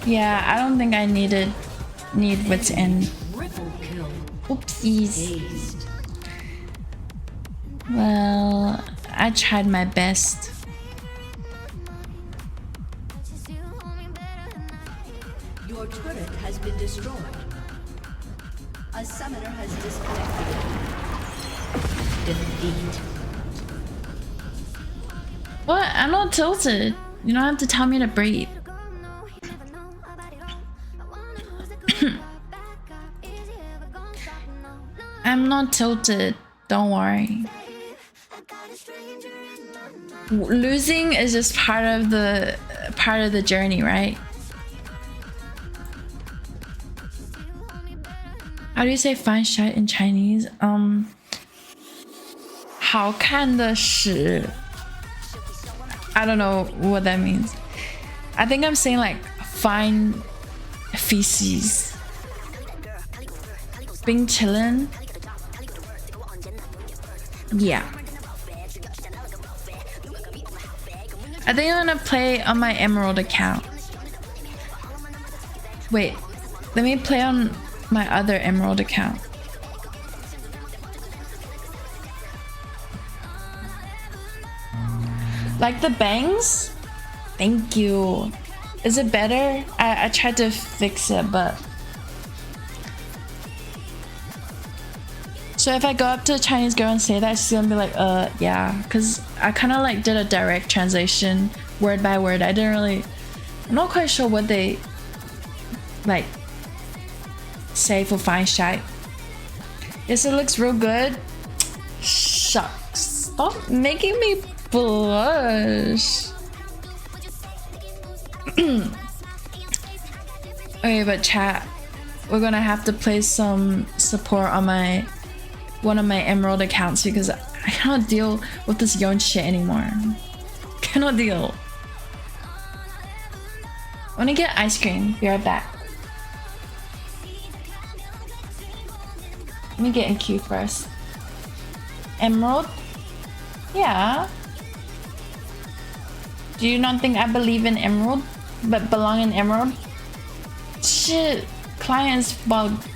Yeah, I don't think I need what's in. Oopsies. Well, I tried my best. Your turret has been destroyed. A summoner has disconnected. Defeat. What? I'm not tilted. You don't have to tell me to breathe. I'm not tilted. Don't worry. Losing is just part of the journey, right? How do you say fine shite in Chinese? 好看的屎. I don't know what that means. I think I'm saying like fine feces. Bing chillin'. Yeah. I think I'm gonna play on my Emerald account. Wait, let me play on my other Emerald account. Like the bangs? Thank you. Is it better? I tried to fix it, but... So if I go up to a Chinese girl and say that, she's gonna be like, yeah. Because I kind of like did a direct translation, word by word. I'm not quite sure what they, like, say for fine shite. Yes, it looks real good. Shucks. Stop making me blush. Okay, but chat, we're gonna have to play some support on one of my Emerald accounts because I cannot deal with this yawn shit anymore. Cannot deal. I wanna get ice cream. Be right back. Let me get in queue first. Emerald? Yeah. Do you not think I believe in Emerald? But belong in Emerald? Shit. Clients bugged.